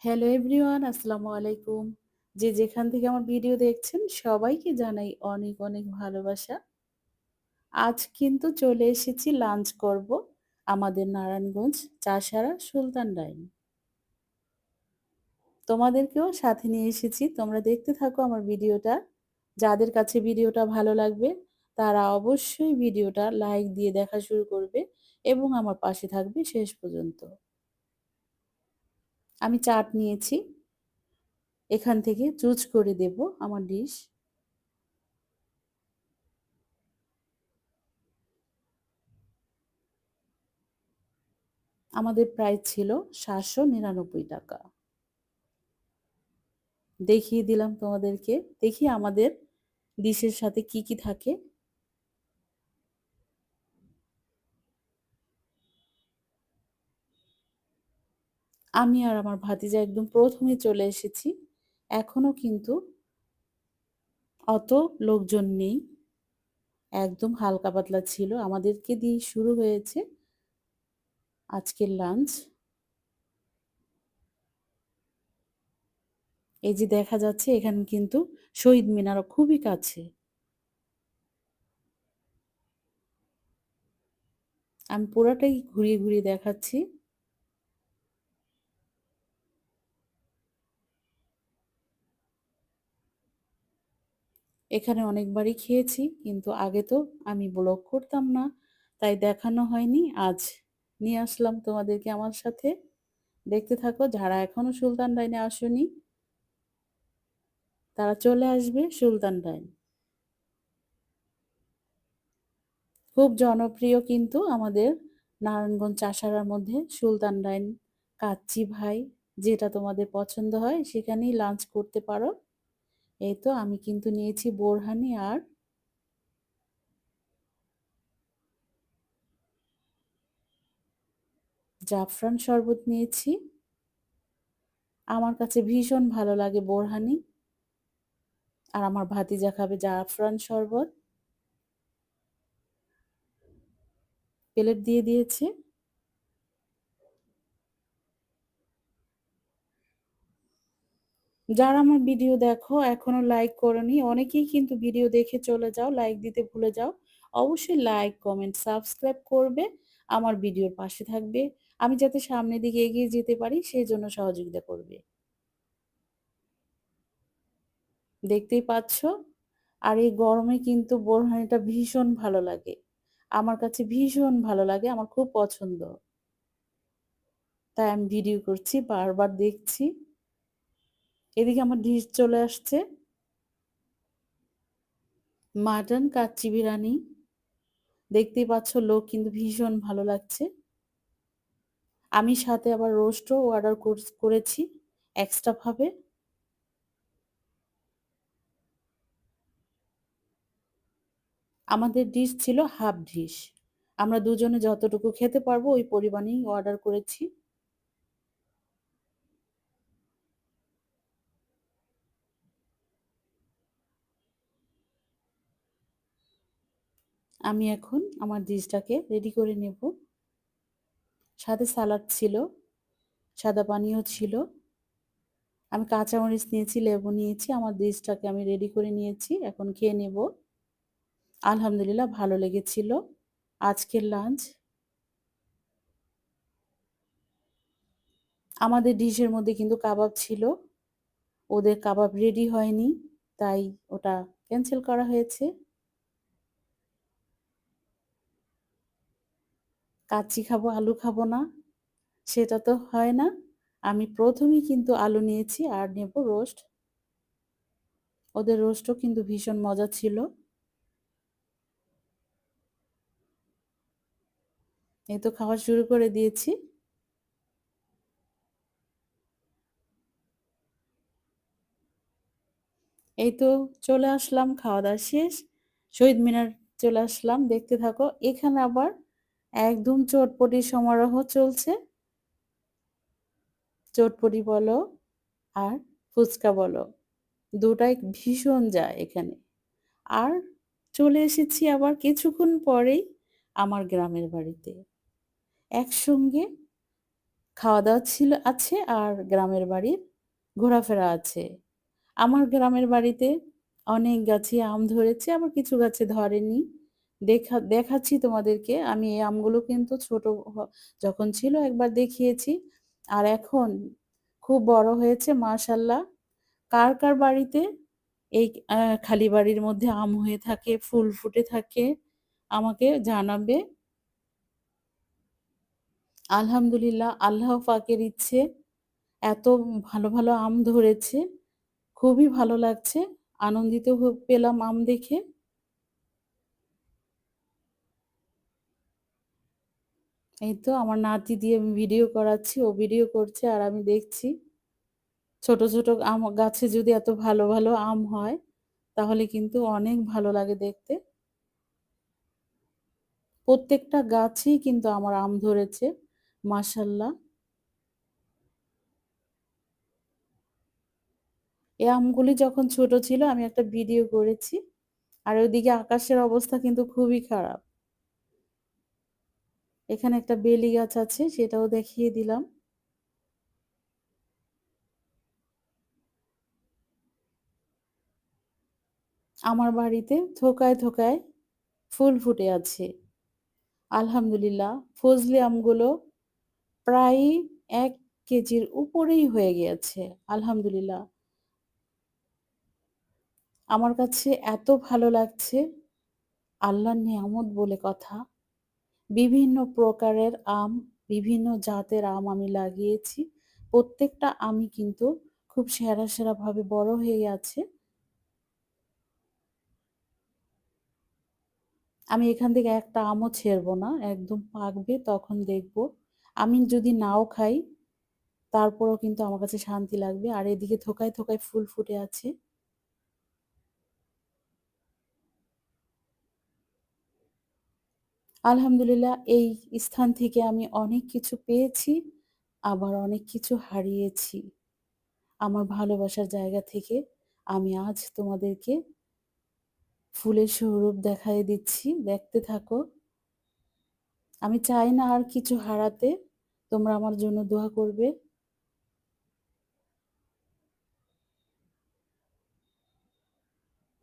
Hello everyone, আসসালামু আলাইকুম। যে যেখান থেকে আমার ভিডিও দেখছেন সবাইকে জানাই অনেক অনেক ভালোবাসা। আজ কিন্তু চলে এসেছি লাঞ্চ করব আমাদের নারায়ণগঞ্জ চাষারা সুলতান ডাইন। তোমাদেরকেও সাথে নিয়ে এসেছি। তোমরা দেখতে থাকো আমার ভিডিওটা। যাদের কাছে ভিডিওটা ভালো লাগবে তারা অবশ্যই ভিডিওটা লাইক দিয়ে দেখা শুরু করবে এবং আমার পাশে থাকবে শেষ পর্যন্ত। আমি চাট নিয়েছি, এখান থেকে চুজ করে দেব আমার ডিশ। আমাদের প্রাইস ছিল ৭৯৯ টাকা। দেখিয়ে দিলাম তোমাদেরকে। দেখি আমাদের ডিশের সাথে কি কি থাকে। আমি আর আমার ভাতিজা একদম প্রথমে চলে এসেছি। এখনো কিন্তু অত লোকজন নেই। একদম হালকা পাতলা ছিল। আমাদেরকে দিয়ে শুরু হয়েছে আজকের লাঞ্চ। এই যে দেখা যাচ্ছে এখানে কিন্তু শহীদ মিনারও খুবই কাছে। আমি পুরাটাই ঘুরিয়ে ঘুরিয়ে দেখাচ্ছি। এখানে অনেকবারই খেয়েছি, কিন্তু আগে তো আমি ব্লগ করতাম না, তাই দেখানো হয়নি। আজ নিয়ে আসলাম তোমাদেরকে আমার সাথে। দেখতে থাকো, যারা এখনো সুলতান ডাইনে আসেনি তারা চলে আসবে সুলতান ডাইন। খুব জনপ্রিয় কিন্তু আমাদের নারায়ণগঞ্জ চাষারার মধ্যে সুলতান ডাইন। কাচ্চি ভাই, যেটা তোমাদের পছন্দ হয় সেখানেই লাঞ্চ করতে পারো। এই তো আমি কিন্তু নিয়েছি বোরহানি আর জাফরান শরবত নিয়েছি। আমার কাছে ভীষণ ভালো লাগে বোরহানি, আর আমার ভাতিজা খাবে জাফরান শরবত। প্লেট দিয়ে দিয়েছে। যারা আমার ভিডিও দেখো এখনো লাইক করোনি, অনেকেই কিন্তু ভিডিও দেখে চলে যাও, লাইক দিতে ভুলে যাও। অবশ্যই লাইক, কমেন্ট, সাবস্ক্রাইব করবে, আমার ভিডিওর পাশে থাকবে। আমি যাতে সামনের দিকে এগিয়ে যেতে পারি সেই জন্য সহযোগিতা করবে। দেখতেই পাচ্ছ। আর এই গরমে কিন্তু বোরহানিটা ভীষণ ভালো লাগে। আমার কাছে ভীষণ ভালো লাগে, আমার খুব পছন্দ। তাই আমি ভিডিও করছি, বারবার দেখছি। এদিকে আমার ডিশ চলে আসছে, মাটন কাচ্চি বিরিয়ানি। দেখতেই পাচ্ছ, লোক কিন্তু ভীষণ ভালো লাগছে। আমি সাথে আবার রোস্টও অর্ডার করেছি এক্সট্রা ভাবে। আমাদের ডিশ ছিল হাফ ডিশ। আমরা দুজনে যতটুকু খেতে পারবো ওই পরিমাণেই অর্ডার করেছি। আমি এখন আমার ডিশটাকে রেডি করে নেব। সাথে সালাড ছিল, সাদা পানিও ছিল। আমি কাঁচামরিচ নিয়েছি, লেবু নিয়েছি। আমার ডিশটাকে আমি রেডি করে নিয়েছি, এখন খেয়ে নেব। আলহামদুলিল্লাহ, ভালো লেগেছিল আজকের লাঞ্চ। আমাদের ডিশের মধ্যে কিন্তু কাবাব ছিল, ওদের কাবাব রেডি হয়নি, তাই ওটা ক্যান্সেল করা হয়েছে। কাচ্চি খাবো, আলু খাবো না, সেটা তো হয় না। আমি প্রথমেই কিন্তু আলু নিয়েছি আর নেব রোস্ট। ওদের রোস্টও কিন্তু ভীষণ মজা ছিল। এই তো খাওয়া শুরু করে দিয়েছি। এই তো চলে আসলাম, খাওয়া দাওয়া শেষ। শহীদ মিনার চলে আসলাম, দেখতে থাকো। এখানে আবার একদম চটপটি সমারোহ চলছে। চটপটি বলো আর ফুচকা বলো, দুটাই ভীষণ যায় এখানে। আর চলে এসেছি আবার কিছুক্ষণ পরেই আমার গ্রামের বাড়িতে। একসঙ্গে খাওয়া-দাওয়া আছে আর গ্রামের বাড়ির ঘোরাফেরা আছে। আমার গ্রামের বাড়িতে অনেক গাছে আম ধরেছে, আবার কিছু গাছে ধরেনি। দেখাচ্ছি তোমাদেরকে। আমি এই আমগুলো কিন্তু ছোট যখন ছিল একবার দেখিয়েছি। আর এখন খুব বড় হয়েছে মাশাআল্লাহ। কার বাড়িতে এই খালি বাড়ির মধ্যে আম হয়ে থাকে, ফুল ফুটে থাকে আমাকে জানাবে। আলহামদুলিল্লাহ আল্লাহ পাকের ইচ্ছে এত ভালো আম ধরেছে। খুবই ভালো লাগছে। আনন্দিত পেলাম আম দেখে। এই তো আমার নাতি দিয়ে ভিডিও করাচ্ছি। ও ভিডিও করছে আর আমি দেখছি। ছোট আম গাছে যদি এত ভালো আম হয় তাহলে কিন্তু অনেক ভালো লাগে দেখতে। প্রত্যেকটা গাছেই কিন্তু আমার আম ধরেছে। মাশাআল্লাহ। এই আমগুলি যখন ছোট ছিল আমি একটা ভিডিও করেছি। আর ওইদিকে আকাশের অবস্থা কিন্তু খুবই খারাপ। এখানে একটা বেলি গাছ আছে সেটাও দেখিয়ে দিলাম। আমার বাড়িতে থোকায় ফুল ফুটে আছে। আলহামদুলিল্লাহ ফজলি আমগুলো প্রায় ১ কেজির উপরেই হয়ে গিয়েছে। আলহামদুলিল্লাহ। আমার কাছে এত ভালো লাগছে, আল্লাহর নিয়ামত বলে কথা। বিভিন্ন প্রকারের আম, বিভিন্ন জাতের আম আমি লাগিয়েছি। প্রত্যেকটা আমই কিন্তু খুব সেরা ভাবে বড় হয়ে গেছে। আমি এখান থেকে একটা আমও ছেড়ব না। একদম পাকবে তখন দেখব। আমি যদি নাও খাই তারপরেও কিন্তু আমার কাছে শান্তি লাগবে। আর এদিকে থোকায় ফুল ফুটে আছে। আলহামদুলিল্লাহ এই স্থান থেকে আমি অনেক কিছু পেয়েছি, আবার অনেক কিছু হারিয়েছি। আমার ভালোবাসার জায়গা থেকে আমি আজ তোমাদেরকে ফুলের সৌরভ দেখায়ে দিচ্ছি। দেখতে থাকো। আমি চাই না আর কিছু হারাতে। তোমরা আমার জন্য দোয়া করবে।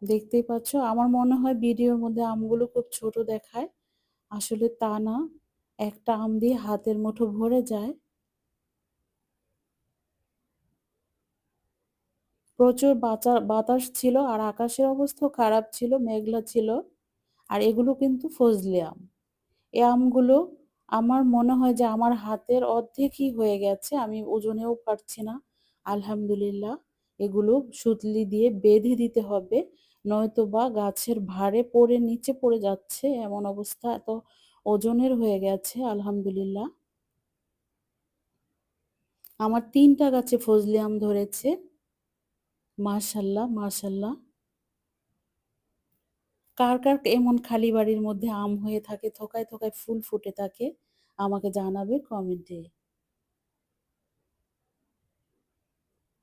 দেখতেই পাচ্ছ আমার মনে হয় ভিডিওর মধ্যে আমগুলো খুব ছোট দেখায়। আসলে তা না। একটা আম দিয়ে হাতের মুঠো ভরে যায়। প্রচুর বাতাস ছিল আর আকাশের অবস্থাও খারাপ ছিল, মেঘলা ছিল। আর এগুলো কিন্তু ফজলি আম। এই আমগুলো আমার মনে হয় যে আমার হাতের অর্ধেকই হয়ে গেছে। আমি ওজনেও পারছি না। আলহামদুলিল্লাহ এগুলো সুতলি দিয়ে বেঁধে দিতে হবে। নয়তোবা গাছের ভারে পড়ে নিচে পড়ে যাচ্ছে এমন অবস্থা। এত ওজনের হয়ে গেছে আলহামদুলিল্লাহ। আমার ৩ টা গাছে ফজলি আম ধরেছে। মাশাআল্লাহ। কার এমন খালি বাড়ির মধ্যে আম হয়ে থাকে, থোকায় ফুল ফুটে থাকে আমাকে জানাবে কমেন্টে।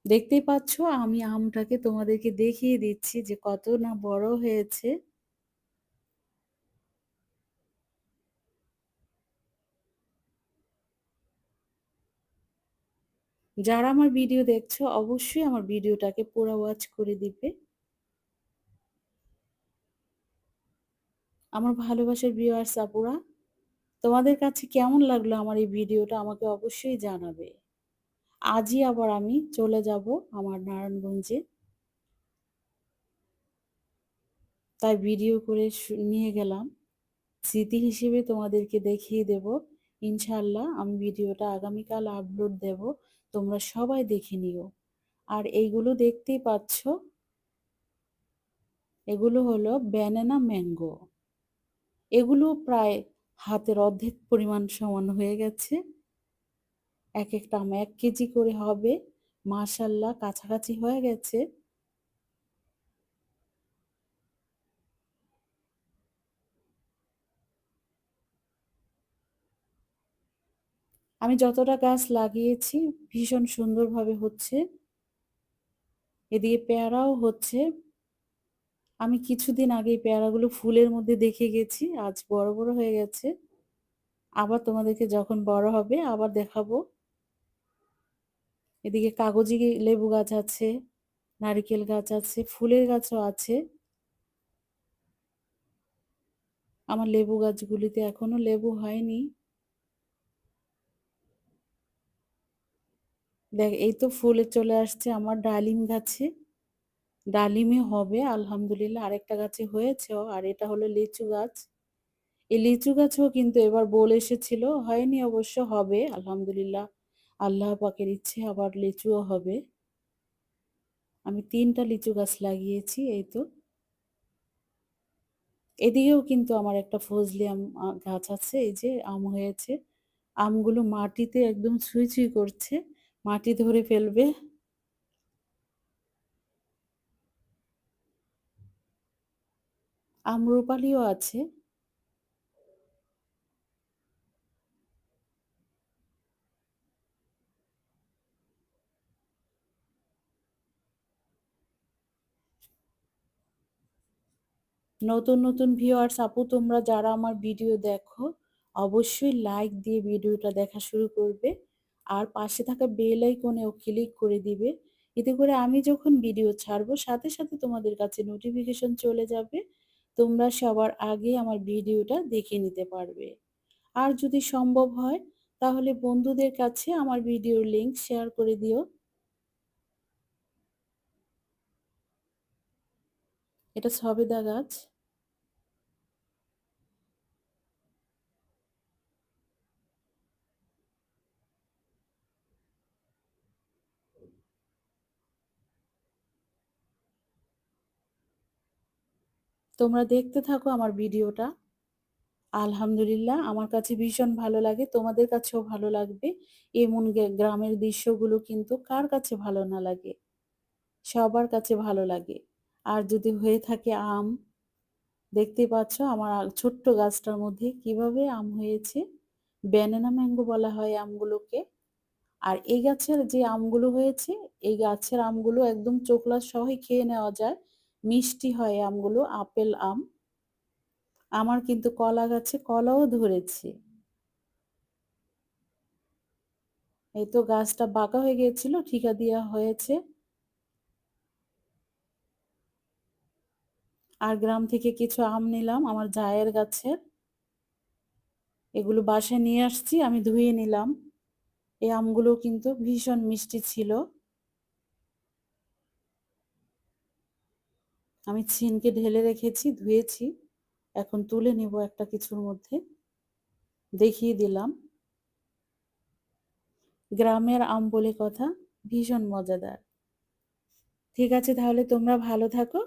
দেখতেই পাচ্ছ আমি আমটাকে তোমাদেরকে দেখিয়ে দিচ্ছি যে কত না বড় হয়েছে। যারা আমার ভিডিও দেখছো অবশ্যই আমার ভিডিওটাকে পুরা ওয়াচ করে দিবে। আমার ভালোবাসার ভিউয়ার্স আপুরা, তোমাদের কাছে কেমন লাগলো আমার এই ভিডিওটা আমাকে অবশ্যই জানাবে। আজই আবার আমি চলে যাব আমার নারায়ণগঞ্জে। তাই ভিডিও করে নিয়ে গেলাম। স্মৃতি হিসেবে তোমাদেরকে দেখিয়ে দেব। ইনশাআল্লাহ আমি ভিডিওটা আগামীকাল আপলোড দেব। তোমরা সবাই দেখে নিও। আর এইগুলো দেখতেই পাচ্ছ, এগুলো হলো ব্যানানা ম্যাঙ্গো। এগুলো প্রায় হাতের অর্ধেক পরিমাণ সমান হয়ে গেছে। একটা আম ১ কেজি করে হবে। মাশাআল্লাহ কাছাকাছি হয়ে গেছে। আমি যতটা গাছ লাগিয়েছি ভীষণ সুন্দরভাবে হচ্ছে। এদিকে পেয়ারাও হচ্ছে। আমি কিছুদিন আগে এই পেয়ারাগুলো ফুলের মধ্যে দেখে গেছি। আজ বড় হয়ে গেছে। আবার তোমাদেরকে যখন বড় হবে আবার দেখাবো। এদিকে কাগজি লেবু গাছ আছে, নারিকেল গাছ আছে, ফুলের গাছও আছে। আমার লেবু গাছগুলিতে এখনো লেবু হয়নি। দেখ এই তো ফুলে চলে আসছে আমার ডালিম গাছে। ডালিমই হবে আলহামদুলিল্লাহ, আরেকটা গাছে হয়েছেও। আর এটা হলো লিচু গাছ। এই লিচু গাছেও কিন্তু এবার বোল এসেছিল, হয়নি অবশ্য, হবে আলহামদুলিল্লাহ, আল্লাহ পাকের ইচ্ছে আবার লিচুও হবে। আমি 3টা লিচু গাছ লাগিয়েছি এই তো। এদিকেও কিন্তু আমার একটা ফজলি আম গাছ আছে, এই যে আম হয়েছে। আমগুলো মাটিতে একদম ছুঁই ছুঁই করছে, মাটি ধরে ফেলবে। আম্রপালিও আছে। নতুন নতুন ভিউয়ার্স আপু, তোমরা যারা আমার ভিডিও দেখো অবশ্যই লাইক দিয়ে ভিডিওটা দেখা শুরু করবে, আর পাশে থাকা বেল আইকনেও ক্লিক করে দিবে। এতে করে আমি যখন ভিডিও ছাড়বো সাথে সাথে তোমাদের কাছে নোটিফিকেশন চলে যাবে, তোমরা সবার আগে আমার ভিডিওটা দেখে নিতে পারবে। আর যদি সম্ভব হয় তাহলে বন্ধুদের কাছে আমার ভিডিওর লিংক শেয়ার করে দিও। এটা সবেদা গাছ। তোমরা দেখতে থাকো আমার ভিডিওটা। আলহামদুলিল্লাহ, আমার কাছে ভীষণ ভালো লাগে, তোমাদের কাছেও ভালো লাগবে। এমন গ্রামের দৃশ্যগুলো কিন্তু কার কাছে ভালো না লাগে, সবার কাছে ভালো লাগে। আর যদি হয়ে থাকে আম, দেখতে পাচ্ছ আমার ছোট্ট গাছটার মধ্যে কিভাবে আম হয়েছে। ব্যানানা ম্যাঙ্গো বলা হয় আমগুলোকে। আর এই গাছের যে আমগুলো হয়েছে, এই গাছের আমগুলো একদম চোখলা সহই খেয়ে নেওয়া যায়, মিষ্টি হয় আমগুলো, আপেল আম। আমার কিন্তু কলা গাছে কলাও ধরেছে। এই তো গাছটা বাঁকা হয়ে গিয়েছিল, ঠিকা দেওয়া হয়েছে। আর গ্রাম থেকে কিছু আম নিলাম আমার জায়ের গাছের, এগুলো বাসায় নিয়ে আসছি, আমি ধুয়ে নিলাম। এই আমগুলো কিন্তু ভীষণ মিষ্টি ছিল। আমি ছিনকে ঢেলে রেখেছি, ধুয়েছি, এখন তুলে নেব একটা কিছুর মধ্যে, দেখিয়ে দিলাম। গ্রামের আম বলে কথা, ভীষণ মজাদার। ঠিক আছে, তাহলে তোমরা ভালো থাকো।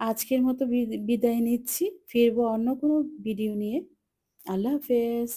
আজকের মতো বিদায় নিচ্ছি, ফিরবো অন্য কোনো ভিডিও নিয়ে। আল্লাহ হাফেজ।